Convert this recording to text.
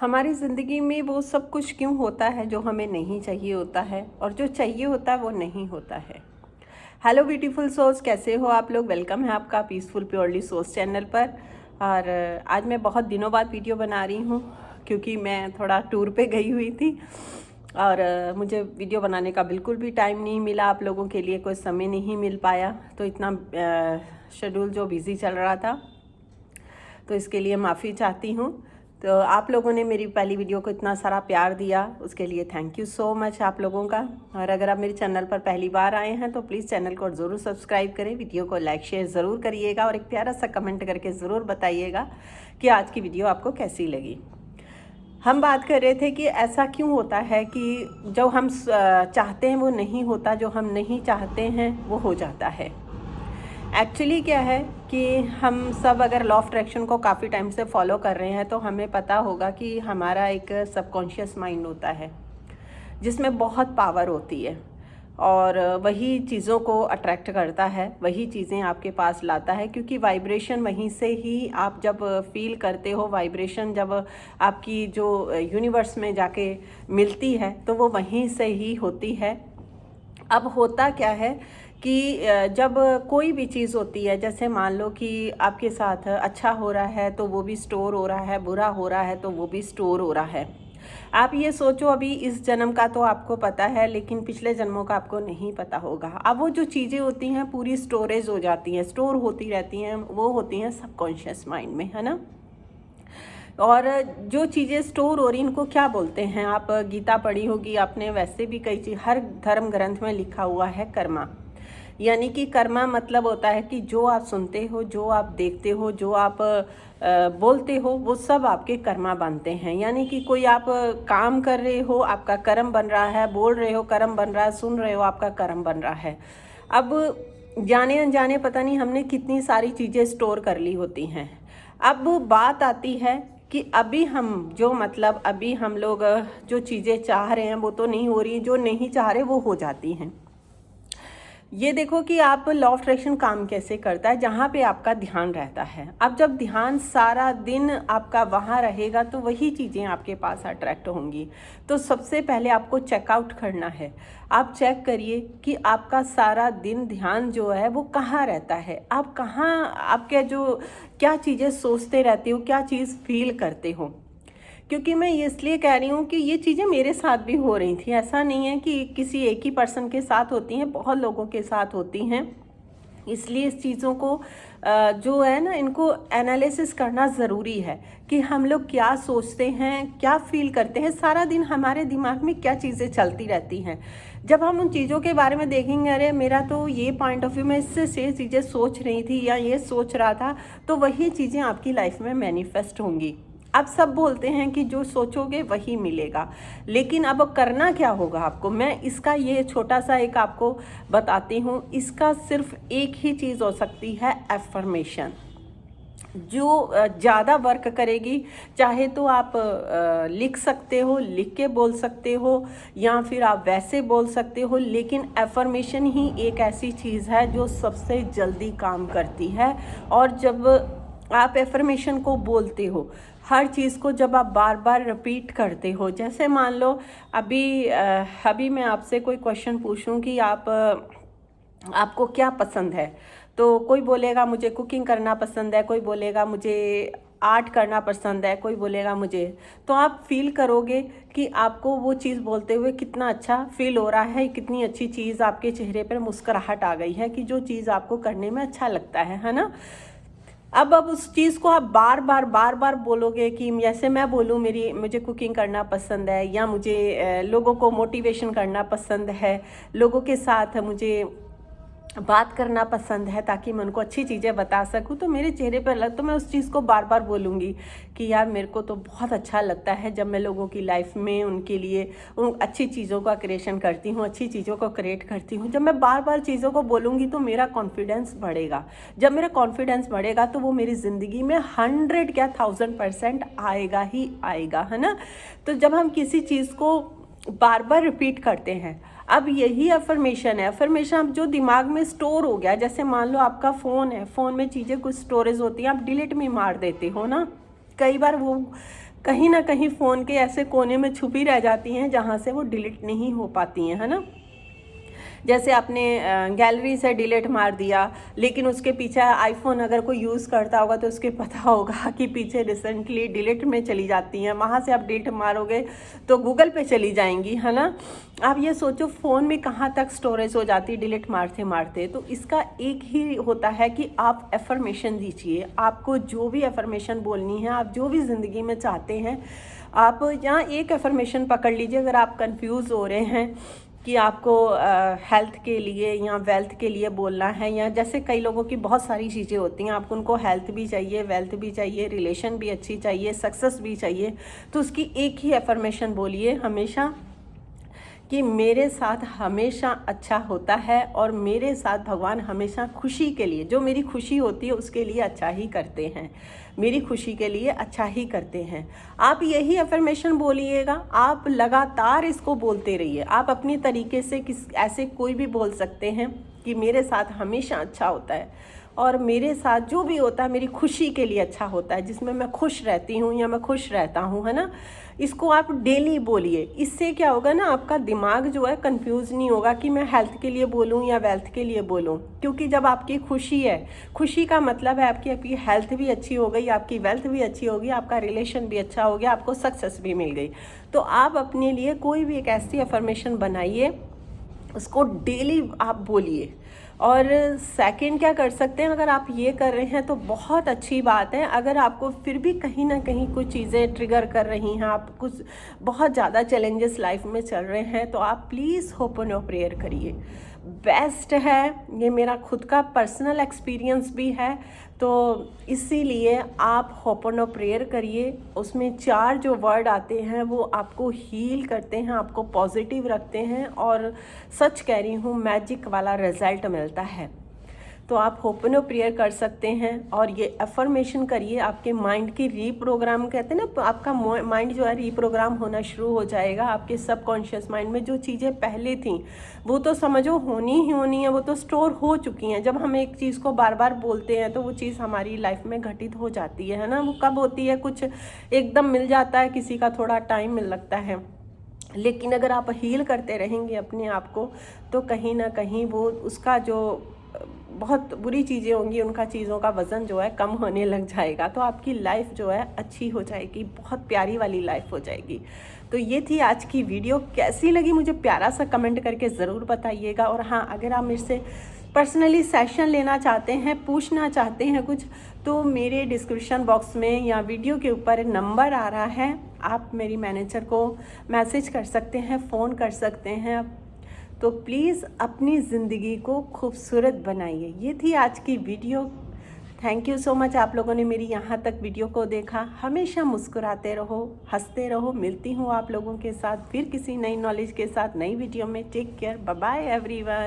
हमारी ज़िंदगी में वो सब कुछ क्यों होता है जो हमें नहीं चाहिए होता है, और जो चाहिए होता है वो नहीं होता है। हेलो ब्यूटीफुल सोल्स, कैसे हो आप लोग। वेलकम है आपका पीसफुल प्योरली सोल्स चैनल पर। और आज मैं बहुत दिनों बाद वीडियो बना रही हूँ क्योंकि मैं थोड़ा टूर पे गई हुई थी और मुझे वीडियो बनाने का बिल्कुल भी टाइम नहीं मिला। आप लोगों के लिए कोई समय नहीं मिल पाया, तो इतना शेड्यूल जो बिज़ी चल रहा था, तो इसके लिए माफ़ी चाहती हूँ। तो आप लोगों ने मेरी पहली वीडियो को इतना सारा प्यार दिया, उसके लिए थैंक यू सो मच आप लोगों का। और अगर आप मेरे चैनल पर पहली बार आए हैं तो प्लीज़ चैनल को ज़रूर सब्सक्राइब करें, वीडियो को लाइक शेयर ज़रूर करिएगा और एक प्यारा सा कमेंट करके ज़रूर बताइएगा कि आज की वीडियो आपको कैसी लगी। हम बात कर रहे थे कि ऐसा क्यों होता है कि जो हम चाहते हैं वो नहीं होता, जो हम नहीं चाहते हैं वो हो जाता है। एक्चुअली क्या है कि हम सब अगर लॉ ऑफ अट्रैक्शन को काफ़ी टाइम से फॉलो कर रहे हैं तो हमें पता होगा कि हमारा एक सबकॉन्शियस माइंड होता है जिसमें बहुत पावर होती है और वही चीज़ों को अट्रैक्ट करता है, वही चीज़ें आपके पास लाता है, क्योंकि वाइब्रेशन वहीं से ही आप जब फील करते हो, वाइब्रेशन जब आपकी जो यूनिवर्स में जाके मिलती है तो वो वहीं से ही होती है। अब होता क्या है कि जब कोई भी चीज़ होती है, जैसे मान लो कि आपके साथ अच्छा हो रहा है तो वो भी स्टोर हो रहा है, बुरा हो रहा है तो वो भी स्टोर हो रहा है। आप ये सोचो, अभी इस जन्म का तो आपको पता है लेकिन पिछले जन्मों का आपको नहीं पता होगा। अब वो जो चीज़ें होती हैं पूरी स्टोरेज हो जाती हैं, स्टोर होती रहती हैं, वो होती हैं सबकॉन्शियस माइंड में, है ना। और जो चीज़ें स्टोर हो रही इनको क्या बोलते हैं, आप गीता पढ़ी होगी आपने, वैसे भी कई चीज़ हर धर्म ग्रंथ में लिखा हुआ है कर्मा। यानी कि कर्मा मतलब होता है कि जो आप सुनते हो, जो आप देखते हो, जो आप बोलते हो, वो सब आपके कर्मा बनते हैं। यानी कि कोई आप काम कर रहे हो, आपका कर्म बन रहा है, बोल रहे हो कर्म बन रहा है, सुन रहे हो आपका कर्म बन रहा है। अब जाने अनजाने पता नहीं हमने कितनी सारी चीज़ें स्टोर कर ली होती हैं। अब बात आती है कि अभी हम जो मतलब अभी हम लोग जो चीज़ें चाह रहे हैं वो तो नहीं हो रही, जो नहीं चाह रहे वो हो जाती हैं। ये देखो कि आप लॉ ऑफ अट्रैक्शन काम कैसे करता है, जहाँ पे आपका ध्यान रहता है। अब जब ध्यान सारा दिन आपका वहाँ रहेगा तो वही चीज़ें आपके पास अट्रैक्ट होंगी। तो सबसे पहले आपको चेकआउट करना है। आप चेक करिए कि आपका सारा दिन ध्यान जो है वो कहाँ रहता है, आप कहाँ, आपके जो क्या चीज़ें सोचते रहते हो, क्या चीज़ फील करते हो। क्योंकि मैं ये इसलिए कह रही हूँ कि ये चीज़ें मेरे साथ भी हो रही थी। ऐसा नहीं है कि किसी एक ही पर्सन के साथ होती हैं, बहुत लोगों के साथ होती हैं। इसलिए इस चीज़ों को जो है ना, इनको एनालिसिस करना ज़रूरी है कि हम लोग क्या सोचते हैं, क्या फील करते हैं, सारा दिन हमारे दिमाग में क्या चीज़ें चलती रहती हैं। जब हम उन चीज़ों के बारे में देखेंगे, अरे मेरा तो ये पॉइंट ऑफ व्यू में इससे से चीज़ें सोच रही थी या ये सोच रहा था, तो वही चीज़ें आपकी लाइफ में मैनिफेस्ट होंगी। अब सब बोलते हैं कि जो सोचोगे वही मिलेगा, लेकिन अब करना क्या होगा आपको, मैं इसका ये छोटा सा एक आपको बताती हूँ। इसका सिर्फ एक ही चीज़ हो सकती है, एफर्मेशन, जो ज़्यादा वर्क करेगी। चाहे तो आप लिख सकते हो, लिख के बोल सकते हो, या फिर आप वैसे बोल सकते हो, लेकिन एफर्मेशन ही एक ऐसी चीज़ है जो सबसे जल्दी काम करती है। और जब आप एफर्मेशन को बोलते हो, हर चीज़ को जब आप बार बार रिपीट करते हो, जैसे मान लो अभी मैं आपसे कोई क्वेश्चन पूछूं कि आपको क्या पसंद है, तो कोई बोलेगा मुझे कुकिंग करना पसंद है, कोई बोलेगा मुझे आर्ट करना पसंद है, कोई बोलेगा मुझे, तो आप फील करोगे कि आपको वो चीज़ बोलते हुए कितना अच्छा फील हो रहा है, कितनी अच्छी चीज़ आपके चेहरे पर मुस्कुराहट आ गई है कि जो चीज़ आपको करने में अच्छा लगता है ना। अब उस चीज़ को आप बार बार बोलोगे कि जैसे मैं बोलूँ मुझे कुकिंग करना पसंद है, या मुझे लोगों को मोटिवेशन करना पसंद है, लोगों के साथ मुझे बात करना पसंद है ताकि मैं उनको अच्छी चीज़ें बता सकूं, तो मेरे चेहरे पर लग, तो मैं उस चीज़ को बार बार बोलूँगी कि यार मेरे को तो बहुत अच्छा लगता है जब मैं लोगों की लाइफ में उनके लिए उन अच्छी चीज़ों का क्रिएशन करती हूँ, अच्छी चीज़ों को क्रिएट करती हूँ। जब मैं बार बार चीज़ों को बोलूँगी तो मेरा कॉन्फिडेंस बढ़ेगा। जब मेरा कॉन्फिडेंस बढ़ेगा तो वो मेरी ज़िंदगी में 100 क्या 1000% आएगा ही आएगा, है ना। तो जब हम किसी चीज़ को बार बार रिपीट करते हैं, अब यही अफर्मेशन है। अफर्मेशन अब जो दिमाग में स्टोर हो गया, जैसे मान लो आपका फ़ोन है, फ़ोन में चीज़ें कुछ स्टोरेज होती हैं, आप डिलीट में मार देते हो ना। कई बार वो कहीं ना कहीं फ़ोन के ऐसे कोने में छुपी रह जाती हैं जहाँ से वो डिलीट नहीं हो पाती हैं, है ना। जैसे आपने गैलरी से डिलीट मार दिया, लेकिन उसके पीछे आईफोन अगर कोई यूज़ करता होगा तो उसके पता होगा कि पीछे रिसेंटली डिलीट में चली जाती हैं, वहाँ से आप डिलीट मारोगे तो गूगल पे चली जाएंगी, है ना। आप ये सोचो फ़ोन में कहाँ तक स्टोरेज हो जाती है डिलीट मारते मारते। तो इसका एक ही होता है कि आप एफर्मेशन दीजिए, आपको जो भी एफर्मेशन बोलनी है, आप जो भी ज़िंदगी में चाहते हैं, आप यहाँ एक एफर्मेशन पकड़ लीजिए। अगर आप कंफ्यूज हो रहे हैं कि आपको हेल्थ के लिए या वेल्थ के लिए बोलना है, या जैसे कई लोगों की बहुत सारी चीज़ें होती हैं, आपको उनको हेल्थ भी चाहिए, वेल्थ भी चाहिए, रिलेशन भी अच्छी चाहिए, सक्सेस भी चाहिए, तो उसकी एक ही एफर्मेशन बोलिए हमेशा कि मेरे साथ हमेशा अच्छा होता है और मेरे साथ भगवान हमेशा खुशी के लिए, जो मेरी खुशी होती है उसके लिए अच्छा ही करते हैं, मेरी खुशी के लिए अच्छा ही करते हैं। आप यही अफर्मेशन बोलिएगा, आप लगातार इसको बोलते रहिए। आप अपनी तरीके से ऐसे कोई भी बोल सकते हैं कि मेरे साथ हमेशा अच्छा होता है और मेरे साथ जो भी होता है मेरी खुशी के लिए अच्छा होता है, जिसमें मैं खुश रहती हूँ या मैं खुश रहता हूँ, है ना। इसको आप डेली बोलिए। इससे क्या होगा ना, आपका दिमाग जो है कंफ्यूज नहीं होगा कि मैं हेल्थ के लिए बोलूँ या वेल्थ के लिए बोलूँ, क्योंकि जब आपकी खुशी है, खुशी का मतलब है आपकी हेल्थ भी अच्छी हो गई, आपकी वेल्थ भी अच्छी होगी, आपका रिलेशन भी अच्छा हो गया, आपको सक्सेस भी मिल गई। तो आप अपने लिए कोई भी एक ऐसी अफर्मेशन बनाइए, उसको डेली आप बोलिए। और सेकंड क्या कर सकते हैं, अगर आप ये कर रहे हैं तो बहुत अच्छी बात है। अगर आपको फिर भी कहीं ना कहीं कुछ चीज़ें ट्रिगर कर रही हैं, आप कुछ बहुत ज़्यादा चैलेंजेस लाइफ में चल रहे हैं, तो आप प्लीज़ होपन ऑफ प्रेयर करिए, बेस्ट है। ये मेरा खुद का पर्सनल एक्सपीरियंस भी है, तो इसीलिए आप होपन ऑफ प्रेयर करिए। उसमें 4 जो वर्ड आते हैं वो आपको हील करते हैं, आपको पॉजिटिव रखते हैं, और सच कह रही हूँ मैजिक वाला रिजल्ट मिलता है। तो आप होपन ऑफ प्रेयर कर सकते हैं और ये अफर्मेशन करिए। आपके माइंड की रीप्रोग्राम, कहते हैं ना, आपका माइंड जो है रीप्रोग्राम होना शुरू हो जाएगा। आपके सबकॉन्शियस माइंड में जो चीज़ें पहले थीं वो तो समझो होनी ही होनी है, वो तो स्टोर हो चुकी हैं। जब हम एक चीज़ को बार बार बोलते हैं तो वो चीज़ हमारी लाइफ में घटित हो जाती है ना। वो कब होती है, कुछ एकदम मिल जाता है, किसी का थोड़ा टाइम मिल लगता है, लेकिन अगर आप हील करते रहेंगे अपने आप को तो कहीं ना कहीं वो उसका जो बहुत बुरी चीज़ें होंगी, उनका चीज़ों का वज़न जो है कम होने लग जाएगा। तो आपकी लाइफ जो है अच्छी हो जाएगी, बहुत प्यारी वाली लाइफ हो जाएगी। तो ये थी आज की वीडियो। कैसी लगी मुझे प्यारा सा कमेंट करके ज़रूर बताइएगा। और हाँ, अगर आप मेरे से पर्सनली सेशन लेना चाहते हैं, पूछना चाहते हैं कुछ, तो मेरे डिस्क्रिप्शन बॉक्स में या वीडियो के ऊपर नंबर आ रहा है, आप मेरी मैनेजर को मैसेज कर सकते हैं, फ़ोन कर सकते हैं। तो प्लीज़ अपनी ज़िंदगी को खूबसूरत बनाइए। ये थी आज की video. Thank you so much, आप लोगों ने मेरी यहाँ तक वीडियो को देखा। हमेशा मुस्कुराते रहो, हंसते रहो। मिलती हूँ आप लोगों के साथ फिर किसी नई नॉलेज के साथ नई वीडियो में। Take care, bye bye everyone.